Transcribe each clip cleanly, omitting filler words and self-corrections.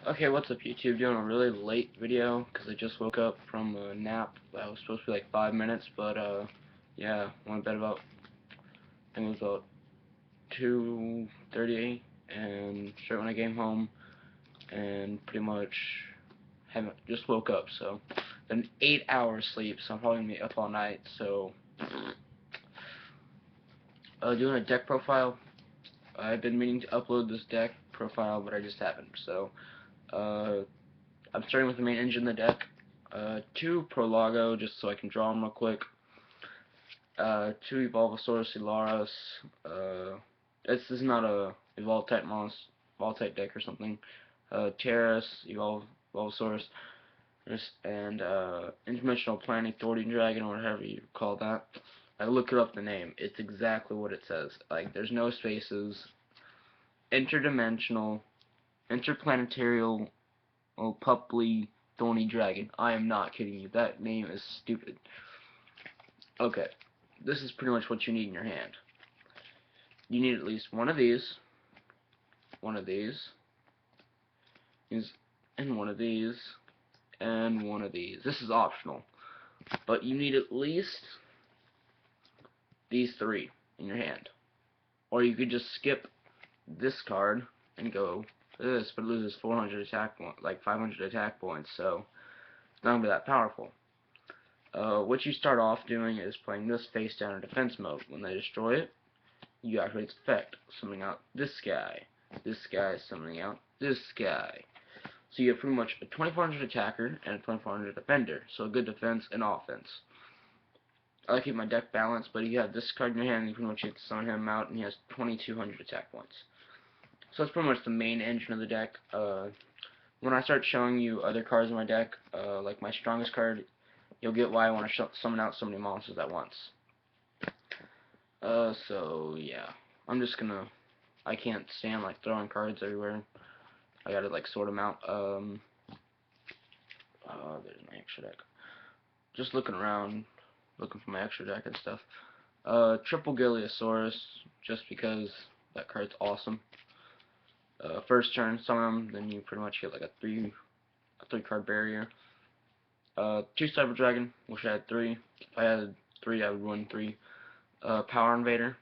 Okay, what's up YouTube? Doing a really late video because I just woke up from a nap that was supposed to be like 5 minutes, but yeah, went to bed about, I think it was about 2:30, and straight when I came home, and pretty much haven't just woke up. So an 8 hours sleep, so I'm probably gonna be up all night. So doing a deck profile. I've been meaning to upload this deck profile, but I just haven't. So I'm starting with the main engine of the deck. 2 Prologo, just so I can draw them real quick. 2 Evolvosaurus Ilaris. This is not a Evolve type deck or something. Terrace, Evolvosaurus, and Interdimensional Planning Thorny Dragon, or whatever you call that. I looked it up the name. It's exactly what it says. Like, there's no spaces. Interdimensional, interplanetarial, Pupley Thorny Dragon. I am not kidding you. That name is stupid. Okay, this is pretty much what you need in your hand. You need at least one of these, and one of these, and one of these. This is optional, but you need at least these 3 in your hand. Or you could just skip this card and go this, but it loses 400 attack points, like 500 attack points, so it's not going to be that powerful. What you start off doing is playing this face down in defense mode. When they destroy it, you activate its effect, summoning out this guy, summoning out this guy. So you have pretty much a 2400 attacker and a 2400 defender, so a good defense and offense. I like to keep my deck balanced, but you have this card in your hand, and you pretty much get to summon him out, and he has 2200 attack points. So that's pretty much the main engine of the deck. When I start showing you other cards in my deck, like my strongest card, you'll get why I want to summon out so many monsters at once. So yeah, I'm just gonna, I can't stand like throwing cards everywhere. I gotta like sort them out. There's my extra deck. Just looking around, looking for my extra deck and stuff. Triple Giliosaurus, just because that card's awesome. First turn, summon them, then you pretty much get like a 3 card barrier. 2 Cyber Dragon, wish I had 3. If I had 3, I would win 3. Power Invader.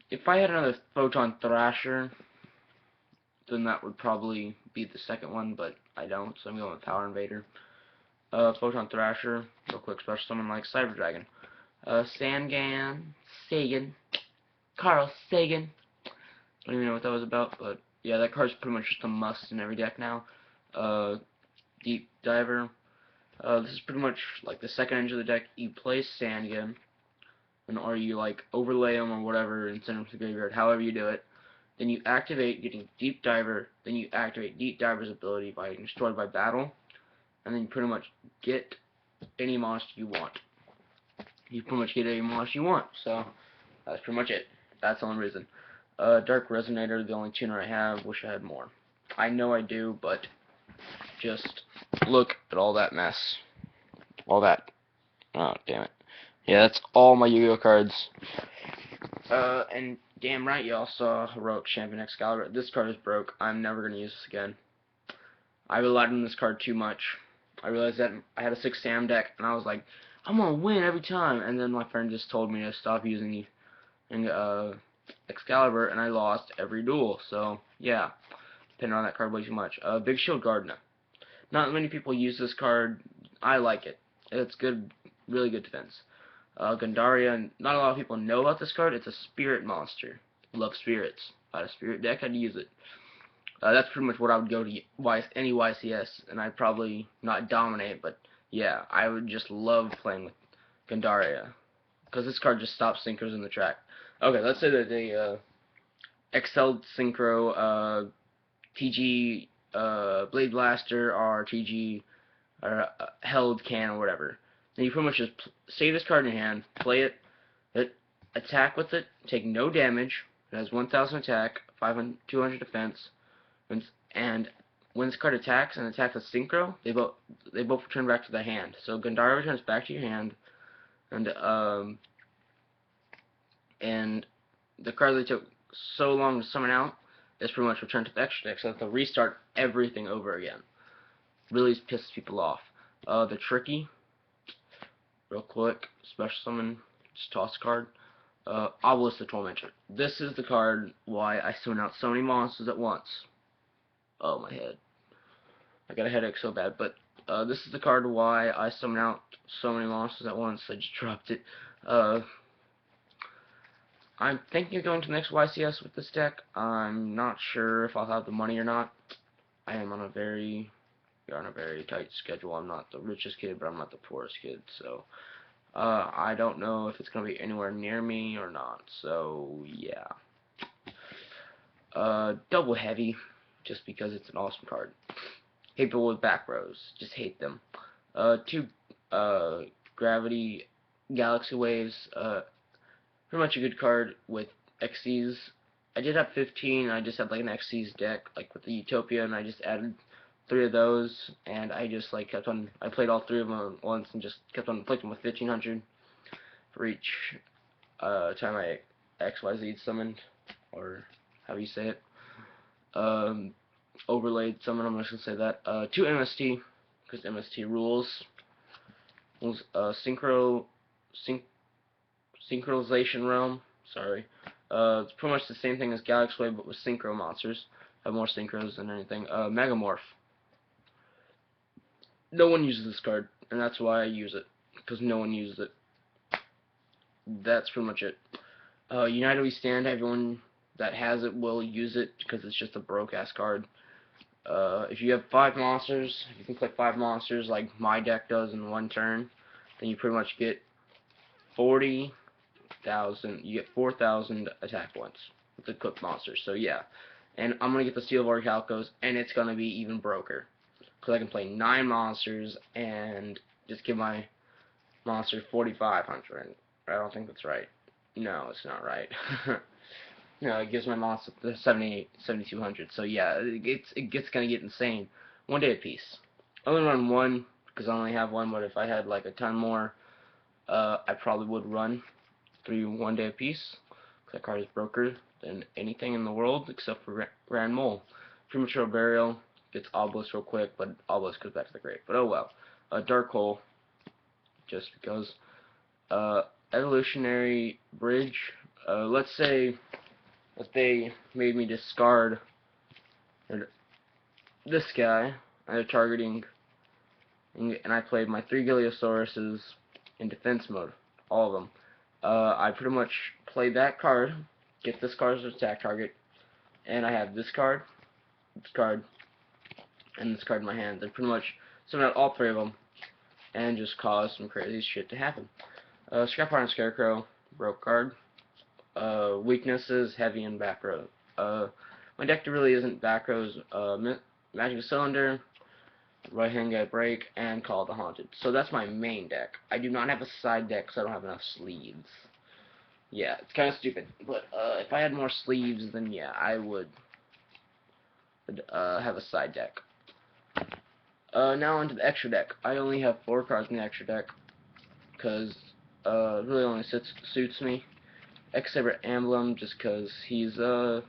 If I had another Photon Thrasher, then that would probably be the second one, but I don't, so I'm going with Power Invader. Photon Thrasher, real quick special summon like Cyber Dragon. Sagan, Carl Sagan. Don't even know what that was about, but yeah, that card's pretty much just a must in every deck now. Deep Diver. This is pretty much like the second engine of the deck. You play Sangan, or you like overlay them or whatever and send them to the graveyard, however you do it. Then you activate getting Deep Diver, then you activate Deep Diver's ability by getting destroyed by battle, and then you pretty much get any monster you want. You pretty much get any monster you want, so that's pretty much it. That's the only reason. Dark Resonator, the only tuner I have. Wish I had more. I know I do, but just look at all that mess. All that. Oh, damn it. Yeah, that's all my Yu-Gi-Oh cards. And damn right y'all saw Heroic Champion Excalibur. This card is broke. I'm never going to use this again. I relied on this card too much. I realized that I had a 6 Sam deck, and I was like, I'm going to win every time. And then my friend just told me to stop using Excalibur, and I lost every duel. So, yeah, depending on that card way too much. Big Shield Gardener. Not many people use this card. I like it. It's good, really good defense. Gandaria, not a lot of people know about this card. It's a spirit monster. Love spirits. If I had a spirit deck, I'd use it. That's pretty much what I would go to any YCS, and I'd probably not dominate, but yeah, I would just love playing with Gandaria, because this card just stops synchros in the track. Okay, let's say that they excelled synchro, TG, Blade Blaster, or TG, or held can, or whatever. Then you pretty much just save this card in your hand, play it, attack with it, take no damage. It has 1000 attack, 200 defense, and when this card attacks and attacks a synchro, they both return back to the hand. So Gandara returns back to your hand, and the card they took so long to summon out, it's pretty much return to the extra deck, so that they'll restart everything over again. Really pisses people off. The Tricky, real quick, special summon, just toss a card. Obelisk the Tormentor. This is the card why I summon out so many monsters at once. Oh, my head. I got a headache so bad, but this is the card why I summon out so many monsters at once. I just dropped it. I'm thinking of going to the next YCS with this deck. I'm not sure if I'll have the money or not. I am on a very tight schedule. I'm not the richest kid, but I'm not the poorest kid, so I don't know if it's gonna be anywhere near me or not. So yeah, double heavy, just because it's an awesome card. Hate people with back rows, just hate them. Two gravity galaxy waves. Pretty much a good card with Xyz. I did have 15, I just had like an Xyz deck, like with the Utopia, and I just added 3 of those, and I just like kept on, I played all 3 of them at once, and just kept on inflicting with 1500 for each time I XYZ summoned, or how you say it. Overlaid summon, I'm just gonna say that. 2 MST, because MST rules. Synchronization Realm, sorry. It's pretty much the same thing as Galaxy Wave, but with synchro monsters. Have more synchros than anything. Megamorph. No one uses this card, and that's why I use it, because no one uses it. That's pretty much it. United We Stand, everyone that has it will use it, because it's just a broke-ass card. If you have 5 monsters, if you can click 5 monsters like my deck does in one turn, then you pretty much get 40,000. You get 4,000 attack points with the cooked monsters. So yeah, and I'm gonna get the Steel Orichalcos, and it's gonna be even broker, because I can play 9 monsters and just give my monster 4,500. I don't think that's right. No, it's not right. No, it gives my monster the 7,200. So yeah, it gets gonna get insane. 1 day apiece. I only run 1 because I only have 1. But if I had like a ton more, I probably would run 3 1 day apiece. That card is broker than anything in the world except for Grand Mole. Premature Burial gets Obelisk real quick, but Obelisk goes back to the grave. But oh well. Dark Hole, just because. Evolutionary Bridge. Let's say if they made me discard this guy, and they're targeting, and I played my 3 Giliosauruses in defense mode, all of them. I pretty much play that card, get this card as an attack target, and I have this card, and this card in my hand. They pretty much summon out all 3 of them, and just cause some crazy shit to happen. Scrap Iron Scarecrow, broke card. Weaknesses, heavy and back row. My deck really isn't back rows. Magic Cylinder, Right Hand Guy Break, and Call of the Haunted. So that's my main deck. I do not have a side deck because I don't have enough sleeves. Yeah, it's kind of stupid. But if I had more sleeves, then yeah, I would have a side deck. Now onto the extra deck. I only have 4 cards in the extra deck because it really only suits me. X-Saber Emblem, just because he's I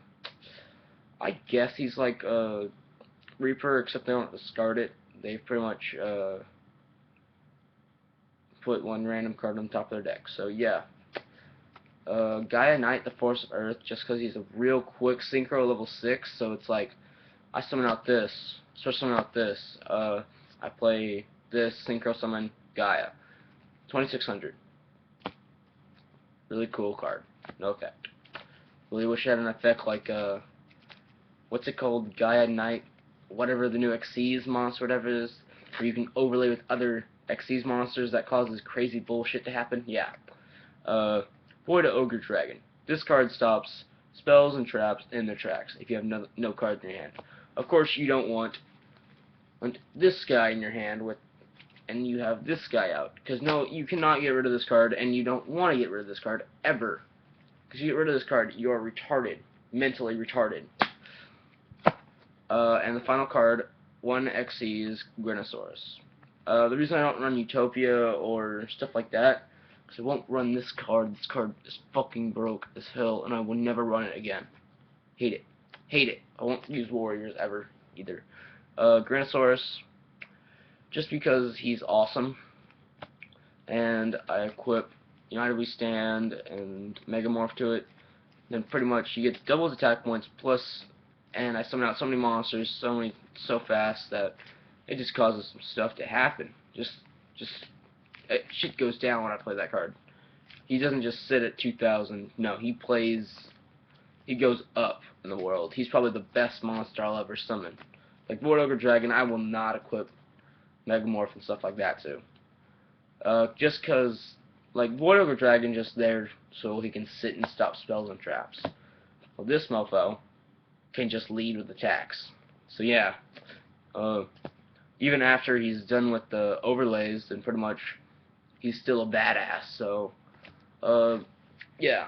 guess he's like a Reaper, except they don't discard it. They pretty much put 1 random card on top of their deck. So yeah. Gaia Knight, the Force of Earth, just because he's a real quick synchro level 6, so it's like, I summon out this, start summoning out this, I play this, synchro summon Gaia. 2,600. Really cool card. No effect. Really wish it had an effect like, what's it called, Gaia Knight, whatever the new Xyz monster, whatever it is, where you can overlay with other Xyz monsters that causes crazy bullshit to happen. Yeah. Void of Ogre Dragon. This card stops spells and traps in their tracks if you have no cards in your hand. Of course, you don't want this guy in your hand and you have this guy out, because no, you cannot get rid of this card, and you don't want to get rid of this card ever. Because you get rid of this card, you are retarded, mentally retarded. And the final card, 1 Xyz Grinosaurus. The reason I don't run Utopia or stuff like that because I won't run this card. This card is fucking broke as hell, and I will never run it again. Hate it. Hate it. I won't use Warriors ever, either. Granosaurus, just because he's awesome, and I equip United We Stand and Megamorph to it, then pretty much you get double attack points, plus, and I summon out so many monsters so fast that it just causes some stuff to happen. Just shit goes down when I play that card. He doesn't just sit at 2,000. No, he goes up in the world. He's probably the best monster I'll ever summon. Like Void Ogre Dragon, I will not equip Megamorph and stuff like that too. Just cause, like, Void Ogre Dragon just there so he can sit and stop spells and traps. Well, this mofo can just lead with attacks. So yeah, even after he's done with the overlays, then pretty much he's still a badass. So, yeah.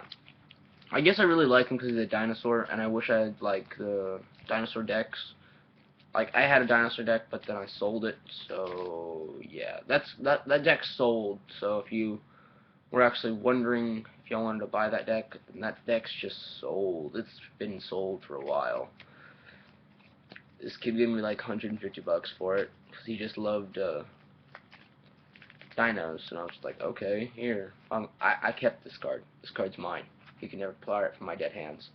I guess I really like him because he's a dinosaur, and I wish I had, like, the dinosaur decks. Like, I had a dinosaur deck, but then I sold it, so, yeah. That deck sold, so if you were actually wondering if y'all wanted to buy that deck, then that deck's just sold. It's been sold for a while. This kid gave me, like, 150 bucks for it, because he just loved, dinos, and I was like, okay, here. I kept this card. This card's mine. You can never pull it from my dead hands.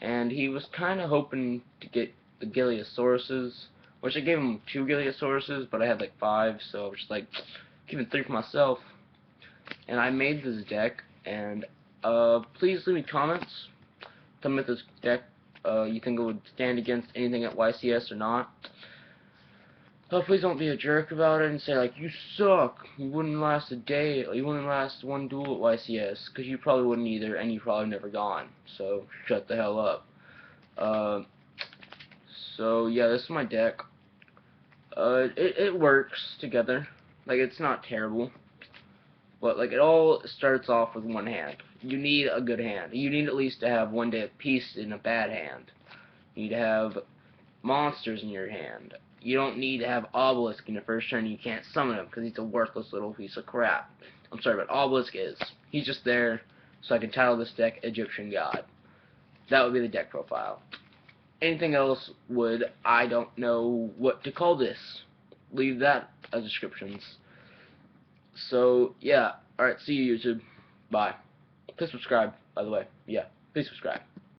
And he was kind of hoping to get the Giliosauruses, which I gave him 2 Giliosauruses, but I had like 5, so I was just like, keeping 3 for myself. And I made this deck, and please leave me comments. Tell me if this deck you think it would stand against anything at YCS or not. Please don't be a jerk about it and say, like, you suck, you wouldn't last a day, you wouldn't last one duel at YCS, because you probably wouldn't either, and you've probably never gone, so shut the hell up. So, yeah, this is my deck. It works together, like, it's not terrible, but, like, it all starts off with one hand. You need a good hand. You need at least to have one day of peace in a bad hand. You need to have monsters in your hand. You don't need to have Obelisk in the first turn. You can't summon him because he's a worthless little piece of crap. I'm sorry, but Obelisk is. He's just there so I can title this deck Egyptian God. That would be the deck profile. Anything else would, I don't know what to call this. Leave that as descriptions. So, yeah. Alright, see you, YouTube. Bye. Please subscribe, by the way. Yeah, please subscribe.